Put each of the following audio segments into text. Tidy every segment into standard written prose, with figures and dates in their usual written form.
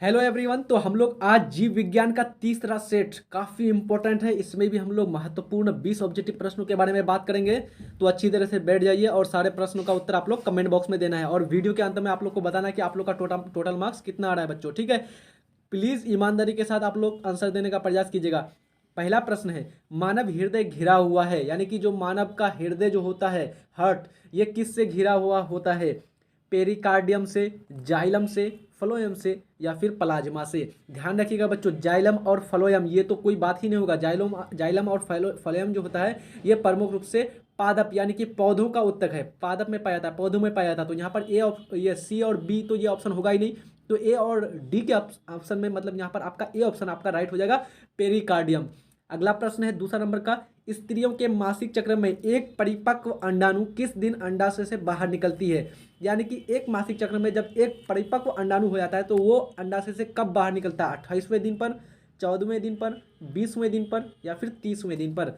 Hello everyone. तो हम लोग आज जीव विज्ञान का तीसरा सेट काफ़ी इंपॉर्टेंट है। इसमें भी हम लोग महत्वपूर्ण 20 ऑब्जेक्टिव प्रश्नों के बारे में बात करेंगे। तो अच्छी तरह से बैठ जाइए और सारे प्रश्नों का उत्तर आप लोग कमेंट बॉक्स में देना है और वीडियो के अंत में आप लोग को बताना है कि आप लोग का टोटल टोटल मार्क्स कितना आ रहा है बच्चों। ठीक है, प्लीज़ ईमानदारी के साथ आप लोग आंसर देने का प्रयास कीजिएगा। पहला प्रश्न है, मानव हृदय घिरा हुआ है, यानी कि जो मानव का हृदय जो होता है, हार्ट, ये किस से घिरा हुआ होता है? पेरिकार्डियम से, जाइलम से, फ्लोएम से या फिर प्लाज्मा से। ध्यान रखिएगा बच्चों, जाइलम और फ्लोएम ये तो कोई बात ही नहीं होगा। जाइलम जाइलम और फ्लोएम जो होता है ये प्रमुख रूप से पादप यानी कि पौधों का उत्तक है। पादप में पाया जाता है, पौधों में पाया जाता है। तो यहाँ पर ये सी और बी तो ये ऑप्शन होगा ही नहीं। तो ए और डी के ऑप्शन में मतलब यहाँ पर आपका ए ऑप्शन आपका राइट हो जाएगा, पेरिकार्डियम। अगला प्रश्न है दूसरा नंबर का, स्त्रियों के मासिक चक्र में एक परिपक्व अंडाणु किस दिन अंडाशय से बाहर निकलती है? यानी कि एक मासिक चक्र में जब एक परिपक्व अंडाणु हो जाता है तो वो अंडाशय से कब बाहर निकलता है? 28वें दिन पर, 14वें दिन पर, 20वें दिन पर या फिर 30वें दिन पर?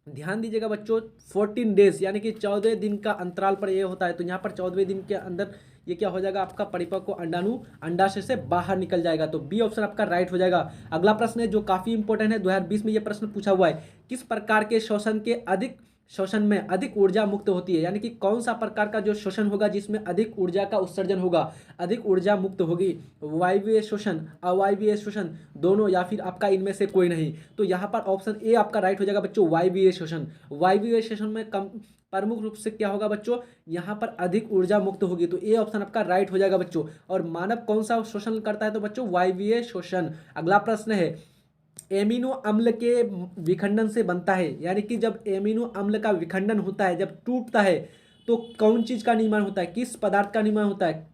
ध्यान दीजिएगा बच्चों, 14 डेज यानी कि 14 दिन का अंतराल पर ये होता है। तो यहाँ पर 14वें दिन के अंदर ये क्या हो जाएगा, आपका परिपक्व अंडाणु अंडाशय से बाहर निकल जाएगा। तो बी ऑप्शन आपका राइट हो जाएगा। अगला प्रश्न है जो काफी इंपॉर्टेंट है, 2020 में ये प्रश्न पूछा हुआ है, किस प्रकार के शोषण में अधिक ऊर्जा मुक्त होती है? यानी कि कौन सा प्रकार का जो शोषण होगा जिसमें अधिक ऊर्जा का उत्सर्जन होगा, अधिक ऊर्जा मुक्त होगी? वायवीय शोषण, अवायवीय शोषण, दोनों या फिर आपका इनमें से कोई नहीं? तो यहाँ पर ऑप्शन ए आपका राइट हो जाएगा बच्चों, वायवीय शोषण। वायवीय शोषण में कम प्रमुख रूप से क्या होगा बच्चों, यहाँ पर अधिक ऊर्जा मुक्त होगी। तो ए ऑप्शन आपका राइट हो जाएगा बच्चों। और मानव कौन सा शोषण करता है? तो बच्चों वायवीय शोषण। अगला प्रश्न है, एमिनो अम्ल के विखंडन से बनता है, यानी कि जब एमिनो अम्ल का विखंडन होता है, जब टूटता है तो कौन चीज का निर्माण होता है, किस पदार्थ का निर्माण होता है?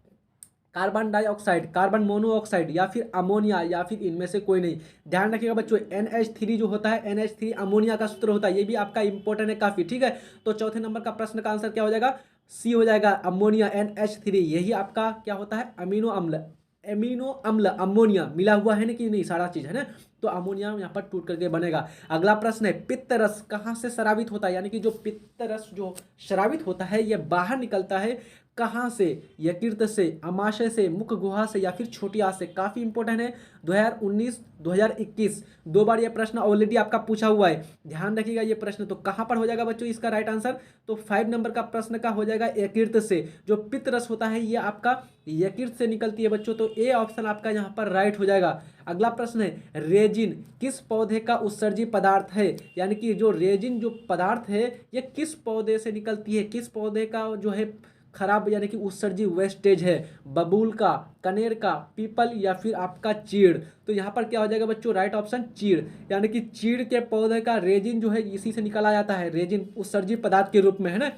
कार्बन डाइऑक्साइड, कार्बन मोनोऑक्साइड या फिर अमोनिया या फिर इनमें से कोई नहीं? ध्यान रखिएगा बच्चों, NH3 जो होता है, NH3 अमोनिया का सूत्र होता है। ये भी आपका इंपॉर्टेंट है काफी। ठीक है, तो चौथे नंबर का प्रश्न का आंसर क्या हो जाएगा? सी हो जाएगा, अमोनिया, NH3। यही आपका क्या होता है, अमीनो अम्ल। एमिनो अम्ल, अमोनिया मिला हुआ है ना कि नहीं, सारा चीज है ना। तो अमोनिया यहाँ पर टूट करके बनेगा। अगला प्रश्न है, पित्त रस कहाँ से स्रावित होता है? यानी कि जो पित्त रस जो स्रावित होता है ये बाहर निकलता है कहाँ से? यकृत से, अमाशय से, मुख गुहा से या फिर छोटी आंत से? काफी इंपॉर्टेंट है। 2019 2021 दो बार ये प्रश्न ऑलरेडी आपका पूछा हुआ है। ध्यान रखिएगा ये प्रश्न। तो कहाँ पर हो जाएगा बच्चों इसका राइट आंसर? तो 5 नंबर का प्रश्न का हो जाएगा यकृत से। जो पित्त रस होता है ये आपका यकृत से निकलती है बच्चों। तो ए ऑप्शन आपका यहाँ पर राइट हो जाएगा। अगला प्रश्न है, रेजिन किस पौधे का उत्सर्जी पदार्थ है? यानी कि जो रेजिन जो पदार्थ है ये किस पौधे से निकलती है? किस पौधे का जो है खराब यानी कि उत्सर्जी वेस्टेज है? बबूल का, कनेर का, पीपल या फिर आपका चीड़? तो यहाँ पर क्या हो जाएगा बच्चों, राइट ऑप्शन चीड़। यानी कि चीड़ के पौधे का रेजिन जो है इसी से निकाला जाता है, रेजिन उत्सर्जी पदार्थ के रूप में, है ना,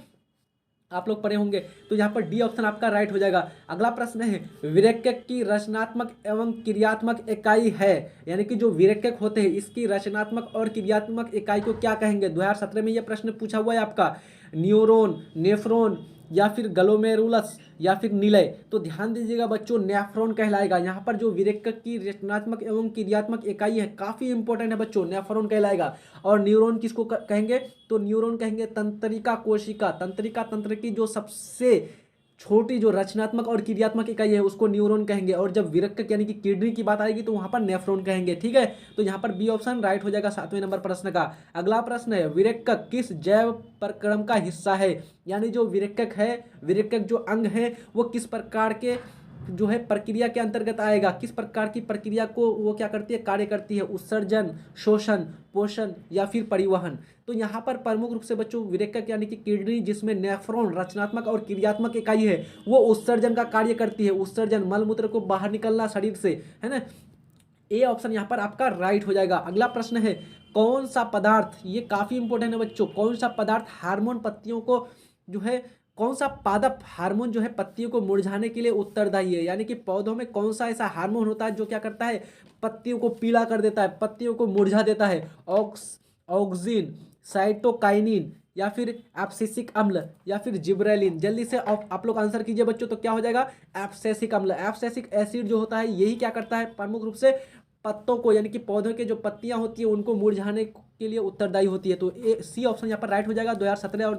आप लोग पढ़े होंगे। तो यहाँ पर डी ऑप्शन आपका राइट हो जाएगा। अगला प्रश्न है, विरेचक की रचनात्मक एवं क्रियात्मक इकाई है? यानी कि जो विरेचक होते हैं इसकी रचनात्मक और क्रियात्मक इकाई को क्या कहेंगे? 2017 में यह प्रश्न पूछा हुआ है आपका। न्यूरॉन, नेफ्रॉन या फिर ग्लोमेरुलस या फिर निलय? तो ध्यान दीजिएगा बच्चों, नेफ्रॉन कहलाएगा। यहाँ पर जो विरेचक की रचनात्मक एवं क्रियात्मक इकाई है काफी इंपॉर्टेंट है बच्चों, नेफ्रॉन कहलाएगा। और न्यूरॉन किसको कहेंगे? तो न्यूरॉन कहेंगे तंत्रिका कोशिका। तंत्रिका तंत्र की जो सबसे छोटी जो रचनात्मक और क्रियात्मक इकाई है उसको न्यूरॉन कहेंगे। और जब विरक्क यानी कि किडनी की बात आएगी तो वहां पर नेफ्रॉन कहेंगे। ठीक है, तो यहाँ पर बी ऑप्शन राइट हो जाएगा 7वें नंबर प्रश्न का। अगला प्रश्न है, विरक्क किस जैव प्रक्रम का हिस्सा है? यानी जो विरक्क है, विरक्क जो अंग है वो किस प्रकार के जो है प्रक्रिया के अंतर्गत आएगा? किस प्रकार की प्रक्रिया को वो क्या करती है, कार्य करती है? उत्सर्जन, शोषण, पोषण या फिर परिवहन? तो यहाँ पर प्रमुख रूप से बच्चों विरेचक यानी कि किडनी जिसमें नेफ्रॉन रचनात्मक और क्रियात्मक इकाई है वो उत्सर्जन का कार्य करती है। उत्सर्जन, मलमूत्र को बाहर निकलना शरीर से, है ना। ए ऑप्शन यहाँ पर आपका राइट हो जाएगा। अगला प्रश्न है, कौन सा पदार्थ, ये काफी इंपॉर्टेंट है बच्चों, कौन सा पदार्थ हार्मोन पत्तियों को जो है, कौन सा पादप हार्मोन जो है पत्तियों को मुरझाने के लिए उत्तरदायी है? यानी कि पौधों में कौन सा ऐसा हार्मोन होता है जो क्या करता है, पत्तियों को पीला कर देता है, पत्तियों को मुरझा देता है? ऑक्सिन, साइटोकाइनिन या फिर एब्सिसिक अम्ल या फिर जिब्रेलिन? जल्दी से आप लोग आंसर कीजिए बच्चों। तो क्या हो जाएगा, एब्सिसिक अम्ल। एब्सिसिक एसिड जो होता है यही क्या करता है, प्रमुख रूप से पत्तों को यानी कि पौधों के जो पत्तियां होती है उनको मुरझाने के लिए उत्तरदायी होती है। तो ए सी ऑप्शन यहाँ पर राइट हो जाएगा 2017 और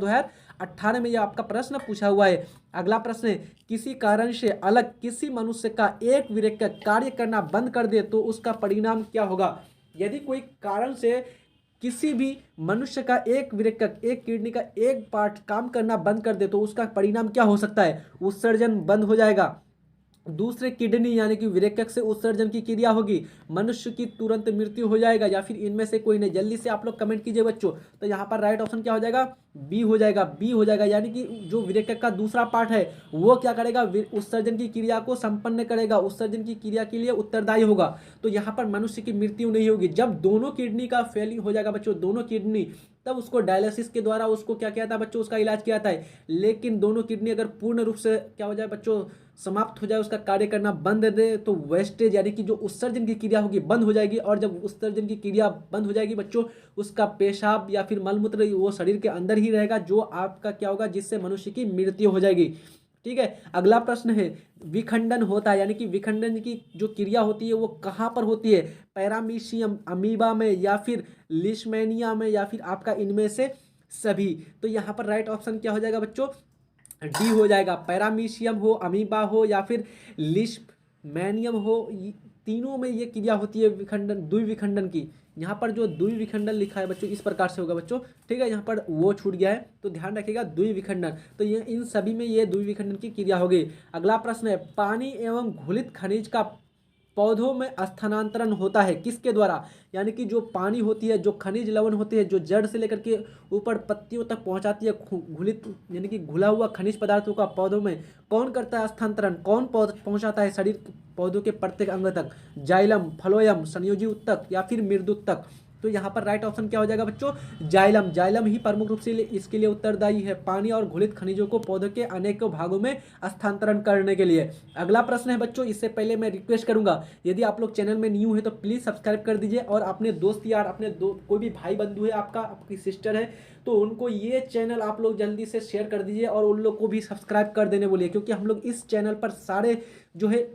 18 में यह आपका प्रश्न पूछा हुआ है। अगला प्रश्न है, किसी कारण से अलग किसी मनुष्य का एक विरेचक कार्य करना बंद कर दे तो उसका परिणाम क्या होगा। यदि कोई कारण से किसी भी मनुष्य का एक विरेचक, एक किडनी का एक पार्ट काम करना बंद कर दे तो उसका परिणाम क्या हो सकता है। उत्सर्जन बंद हो जाएगा, दूसरे किडनी यानी कि विरेचक से उत्सर्जन की क्रिया होगी, मनुष्य की तुरंत मृत्यु हो जाएगा, या फिर इनमें से कोई नहीं। जल्दी से आप लोग कमेंट कीजिए बच्चों। तो यहाँ पर राइट ऑप्शन क्या हो जाएगा, बी हो जाएगा। बी हो जाएगा यानी कि जो विरेचक का दूसरा पार्ट है वो क्या करेगा, उत्सर्जन की क्रिया को संपन्न करेगा, उत्सर्जन की क्रिया के लिए उत्तरदायी होगा। तो यहाँ पर मनुष्य की मृत्यु नहीं होगी। जब दोनों किडनी का फेलिंग हो जाएगा बच्चों, दोनों किडनी, तब उसको डायलिसिस के द्वारा उसको क्या किया था बच्चों, उसका इलाज किया था। लेकिन दोनों किडनी अगर पूर्ण रूप से क्या हो जाए बच्चों, समाप्त हो जाए, उसका कार्य करना बंद दे, तो वेस्टेज यानी कि जो उत्सर्जन की क्रिया होगी बंद हो जाएगी। और जब उत्सर्जन की क्रिया बंद हो जाएगी बच्चों, उसका पेशाब या फिर मलमूत्र वो शरीर के अंदर ही रहेगा, जो आपका क्या होगा, जिससे मनुष्य की मृत्यु हो जाएगी। ठीक है। अगला प्रश्न है, विखंडन होता है यानी कि विखंडन की जो क्रिया होती है वो कहाँ पर होती है, पैरामीशियम, अमीबा में, या फिर लिशमैनिया में, या फिर आपका इनमें से सभी। तो यहाँ पर राइट ऑप्शन क्या हो जाएगा बच्चों, डी हो जाएगा। पैरामीशियम हो, अमीबा हो, या फिर लिशमैनियम हो, तीनों में ये क्रिया होती है विखंडन, द्विविखंडन की। यहाँ पर जो द्विविखंडन लिखा है बच्चों इस प्रकार से होगा बच्चों। ठीक है, यहाँ पर वो छूट गया है तो ध्यान रखिएगा, द्विविखंडन। तो ये इन सभी में ये द्विविखंडन की क्रिया होगी। अगला प्रश्न है, पानी एवं घुलित खनिज का पौधों में स्थानांतरण होता है किसके द्वारा। यानी कि जो पानी होती है, जो खनिज लवण होती है, जो जड़ से लेकर के ऊपर पत्तियों तक पहुंचाती है, घुलित यानी कि घुला हुआ खनिज पदार्थों का पौधों में कौन करता है स्थानांतरण, कौन पहुंचाता है शरीर पौधों के प्रत्येक अंग तक, जाइलम, फ्लोएम, संयोजी उत्तक, या फिर मृदुत्तक। तो यहाँ पर राइट ऑप्शन क्या हो जाएगा बच्चों, जाइलम। जाइलम ही प्रमुख रूप से इसके लिए उत्तरदायी है, पानी और घुलित खनिजों को पौधे के अनेकों भागों में स्थानांतरण करने के लिए। अगला प्रश्न है बच्चों, इससे पहले मैं रिक्वेस्ट करूंगा, यदि आप लोग चैनल में न्यू है तो प्लीज़ सब्सक्राइब कर दीजिए, और अपने दोस्त यार, अपने कोई भी भाई बंधु है आपका, आपकी सिस्टर है, तो उनको ये चैनल आप लोग जल्दी से शेयर कर दीजिए और उन लोग को भी सब्सक्राइब कर देने बोलिए, क्योंकि हम लोग इस चैनल पर सारे जो है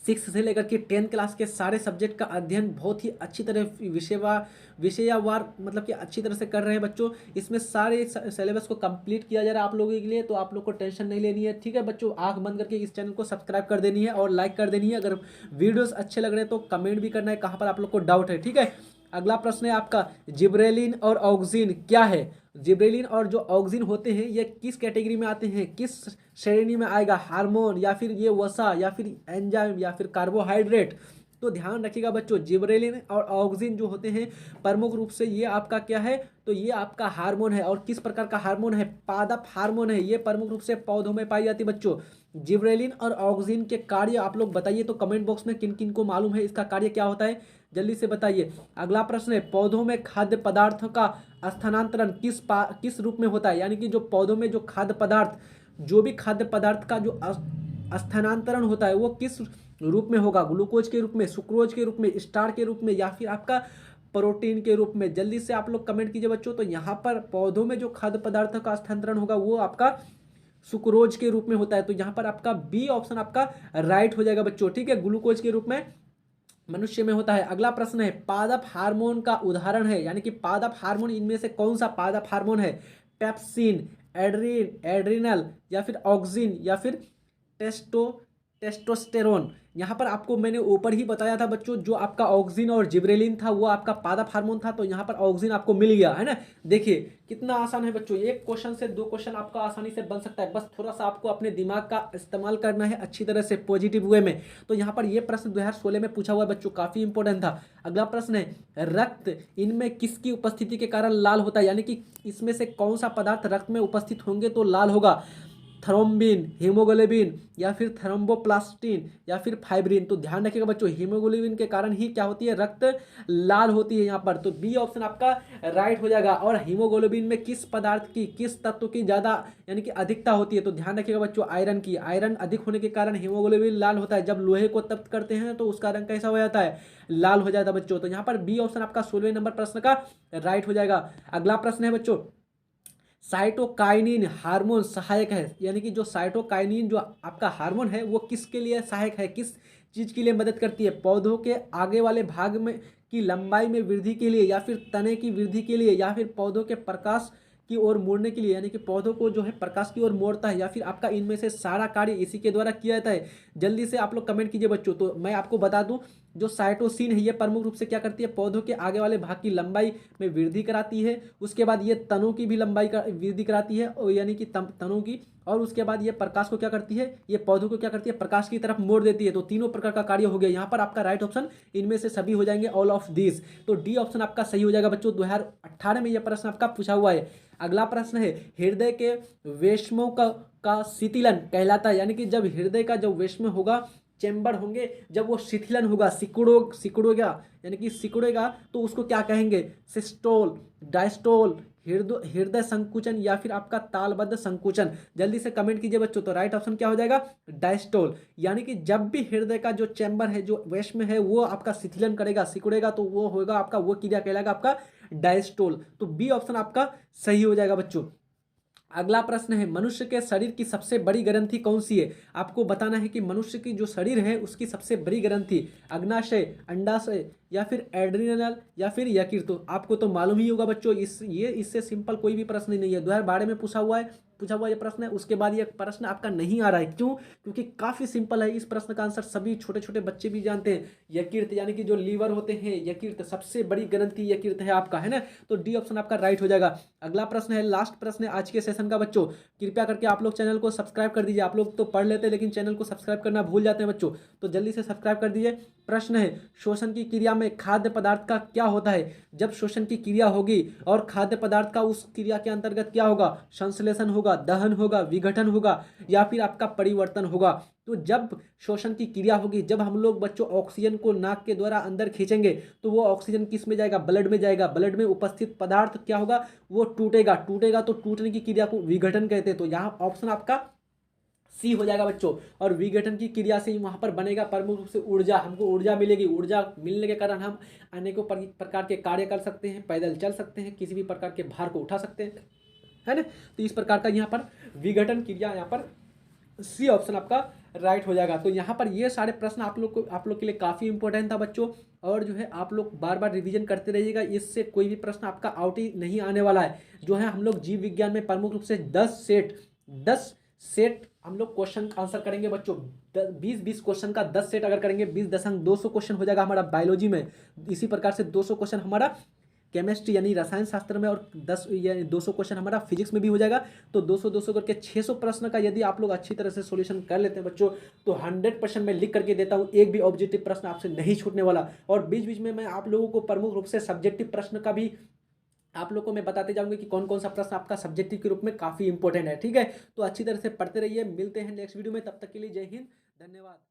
6 से लेकर के 10 क्लास के सारे सब्जेक्ट का अध्ययन बहुत ही अच्छी तरह विषयवार मतलब कि अच्छी तरह से कर रहे हैं बच्चों। इसमें सारे सिलेबस को कंप्लीट किया जा रहा है आप लोगों के लिए, तो आप लोग को टेंशन नहीं लेनी है। ठीक है बच्चों, आंख बंद करके इस चैनल को सब्सक्राइब कर देनी है और लाइक कर देनी है। अगर वीडियोस अच्छे लग रहे हैं तो कमेंट भी करना है कहाँ पर आप लोग को डाउट है। ठीक है। अगला प्रश्न है आपका, जिब्रेलिन और ऑक्सिन क्या है। जिब्रेलिन और जो ऑक्सिन होते हैं ये किस कैटेगरी में आते हैं, किस श्रेणी में आएगा, हार्मोन, या फिर ये वसा, या फिर एंजाइम, या फिर कार्बोहाइड्रेट। तो ध्यान रखिएगा बच्चों, जिब्रेलिन और ऑक्सिन जो होते हैं प्रमुख रूप से ये आपका क्या है, तो ये आपका हार्मोन है। और किस प्रकार का हार्मोन है, पादप हार्मोन है। ये प्रमुख रूप से पौधों में पाई जाती है बच्चों। जिब्रेलिन और ऑक्सिन के कार्य आप लोग बताइए, तो कमेंट बॉक्स में किन किन को मालूम है इसका कार्य क्या होता है, जल्दी से बताइए। अगला प्रश्न है, पौधों में खाद्य पदार्थों का स्थानांतरण किस रूप में होता है। यानी कि जो पौधों में जो खाद्य पदार्थ, जो भी खाद्य पदार्थ का जो स्थानांतरण होता है वो किस रूप में होगा, ग्लूकोज के रूप में, सुक्रोज के रूप में, स्टार के रूप में, या फिर आपका प्रोटीन के रूप में। जल्दी से आप लोग कमेंट कीजिए बच्चों। तो यहाँ पर पौधों में जो खाद्य पदार्थों का स्थानांतरण होगा वो आपका सुक्रोज के रूप में होता है। तो यहाँ पर आपका बी ऑप्शन आपका राइट हो जाएगा बच्चों। ठीक है, ग्लूकोज के रूप में मनुष्य में होता है। अगला प्रश्न है, पादप हार्मोन का उदाहरण है, यानी कि पादप हार्मोन इनमें से कौन सा पादप हार्मोन है, पेप्सिन, एड्रिनल, या फिर ऑक्सिन, या फिर टेस्टोस्टेरोन। यहाँ पर आपको मैंने ऊपर ही बताया था बच्चों, जो आपका ऑक्सिन और जिब्रेलिन था वो आपका पादप हार्मोन था, तो यहाँ पर ऑक्सिन आपको मिल गया है ना। देखिए कितना आसान है बच्चों, एक क्वेश्चन से 2 क्वेश्चन आपका आसानी से बन सकता है, बस थोड़ा सा आपको अपने दिमाग का इस्तेमाल करना है अच्छी तरह से, पॉजिटिव वे में। तो यहाँ पर ये प्रश्न 2016 में पूछा हुआ है बच्चों, काफी इंपॉर्टेंट था। अगला प्रश्न है, रक्त इनमें किसकी उपस्थिति के कारण लाल होता है, यानी कि इसमें से कौन सा पदार्थ रक्त में उपस्थित होंगे तो लाल होगा, थ्रोम्बिन, हीमोग्लोबिन, या फिर थ्रोम्बोप्लास्टिन, या फिर फाइब्रिन। तो ध्यान रखिएगा बच्चों, हीमोग्लोबिन के कारण ही क्या होती है, रक्त लाल होती है यहाँ पर। तो बी ऑप्शन आपका राइट हो जाएगा। और हीमोग्लोबिन में किस पदार्थ की, किस तत्व की ज़्यादा यानी कि अधिकता होती है, तो ध्यान रखिएगा बच्चों, आयरन की। आयरन अधिक होने के कारण हीमोग्लोबिन लाल होता है। जब लोहे को तप्त करते हैं तो उसका रंग कैसा हो जाता है, लाल हो जाता है बच्चों। तो यहाँ पर बी ऑप्शन आपका 16वें नंबर प्रश्न का राइट हो जाएगा। अगला प्रश्न है बच्चों, साइटोकाइनिन हार्मोन सहायक है, यानी कि जो साइटोकाइनिन जो आपका हार्मोन है वो किसके लिए सहायक है, किस चीज के लिए मदद करती है, पौधों के आगे वाले भाग में की लंबाई में वृद्धि के लिए, या फिर तने की वृद्धि के लिए, या फिर पौधों के प्रकाश की ओर मोड़ने के लिए, यानी कि पौधों को जो है प्रकाश की ओर मोड़ता है, या फिर आपका इनमें से सारा कार्य इसी के द्वारा किया जाता है? जल्दी से आप लोग कमेंट कीजिए बच्चों। तो मैं आपको बता दूं, जो साइटोसिन है ये प्रमुख रूप से क्या करती है, पौधों के आगे वाले भाग की लंबाई में वृद्धि कराती है। उसके बाद ये तनों की भी लंबाई का वृद्धि कराती है, और यानी कि तनों की। और उसके बाद ये प्रकाश को क्या करती है, ये पौधों को क्या करती है, प्रकाश की तरफ मोड़ देती है। तो तीनों प्रकार का कार्य हो गया। यहाँ पर आपका राइट ऑप्शन इनमें से सभी हो जाएंगे, ऑल ऑफ दिस। तो डी ऑप्शन आपका सही हो जाएगा बच्चों। 2018 में यह प्रश्न आपका पूछा हुआ है। अगला प्रश्न है, हृदय के वेश्मों का शिथिलन कहलाता है, यानी कि जब हृदय का जो वेश्म होगा, चेंबर होंगे, जब वो शिथिलन होगा, सिकुड़ोगा, यानी कि सिकुड़ेगा, तो उसको क्या कहेंगे, सिस्टोल, डायस्टोल, हृदय संकुचन, या फिर आपका तालबद्ध संकुचन? जल्दी से कमेंट कीजिए बच्चों। तो राइट ऑप्शन क्या हो जाएगा, डायस्टोल। यानी कि जब भी हृदय का जो चैम्बर है, जो वेश्म है, वो आपका शिथिलन करेगा, सिकुड़ेगा, तो वो होगा आपका, वो क्रिया कहलाएगा आपका डायस्टोल। तो बी ऑप्शन आपका सही हो जाएगा बच्चों। अगला प्रश्न है, मनुष्य के शरीर की सबसे बड़ी ग्रंथि कौन सी है? आपको बताना है कि मनुष्य की जो शरीर है उसकी सबसे बड़ी ग्रंथि, अग्नाशय, अंडाशय, या फिर एड्रिनल, या फिर यकृत? तो आपको तो मालूम ही होगा बच्चों, इससे सिंपल कोई भी प्रश्न नहीं है। 2012 में पूछा हुआ ये प्रश्न है। उसके बाद ये प्रश्न आपका नहीं आ रहा है, क्यों? क्योंकि काफी सिंपल है। इस प्रश्न का आंसर सभी छोटे छोटे बच्चे भी जानते हैं। यकृत, यानी कि जो लीवर होते हैं, यकृत, सबसे बड़ी ग्रंथि यकृत है आपका, है ना। तो डी ऑप्शन आपका राइट हो जाएगा। अगला प्रश्न है, लास्ट प्रश्न है आज के सेशन का बच्चों। कृपया करके आप लोग चैनल को सब्सक्राइब कर दीजिए। आप लोग तो पढ़ लेते हैं लेकिन चैनल को सब्सक्राइब करना भूल जाते हैं बच्चों, तो जल्दी से सब्सक्राइब कर दीजिए। प्रश्न है, श्वसन की क्रिया में खाद्य पदार्थ का क्या होता है? जब श्वसन की क्रिया होगी और खाद्य पदार्थ का उस क्रिया के अंतर्गत क्या होगा, संश्लेषण होगा, दहन होगा, विघटन होगा, या फिर आपका परिवर्तन होगा? तो जब श्वसन की क्रिया होगी, जब हम लोग बच्चों ऑक्सीजन को नाक के द्वारा अंदर खींचेंगे, तो वो ऑक्सीजन किस में जाएगा, ब्लड में जाएगा। ब्लड में उपस्थित पदार्थ क्या होगा, वो टूटेगा, तो टूटने की क्रिया को विघटन कहते हैं। तो यहाँ ऑप्शन आपका सी हो जाएगा बच्चों। और विघटन की क्रिया से वहां पर बनेगा प्रमुख रूप से ऊर्जा, हमको ऊर्जा मिलेगी। ऊर्जा मिलने के कारण हम अनेकों प्रकार के कार्य कर सकते हैं, पैदल चल सकते हैं, किसी भी प्रकार के भार को उठा सकते हैं, है ना। तो इस प्रकार का यहाँ पर विघटन क्रिया, यहाँ पर सी ऑप्शन आपका राइट हो जाएगा। तो यहाँ पर ये सारे प्रश्न आप लोग के लिए काफ़ी इंपॉर्टेंट था बच्चों। और जो है आप लोग बार बार रिवीजन करते रहिएगा, इससे कोई भी प्रश्न आपका आउट ही नहीं आने वाला है। जो है हम लोग जीव विज्ञान में प्रमुख रूप से 10 सेट हम लोग क्वेश्चन आंसर करेंगे बच्चों। 20 क्वेश्चन का 10 सेट अगर करेंगे, 20,200 क्वेश्चन हो जाएगा हमारा बायोलॉजी में। इसी प्रकार से 200 क्वेश्चन हमारा केमिस्ट्री यानी रसायन शास्त्र में, और 10 यानी 200 क्वेश्चन हमारा फिजिक्स में भी हो जाएगा। तो 200 करके 600 प्रश्न का यदि आप लोग अच्छी तरह से सॉल्यूशन कर लेते हैं बच्चों, तो 100% मैं लिख करके देता हूँ, एक भी ऑब्जेक्टिव प्रश्न आपसे नहीं छूटने वाला। और बीच बीच में मैं आप लोगों को प्रमुख रूप से सब्जेक्टिव प्रश्न का भी आप लोग को मैं बताते जाऊंगा कि कौन कौन सा प्रश्न आपका सब्जेक्टिव के रूप में काफी इंपॉर्टेंट है। ठीक है, तो अच्छी तरह से पढ़ते रहिए। मिलते हैं नेक्स्ट वीडियो में, तब तक के लिए जय हिंद, धन्यवाद।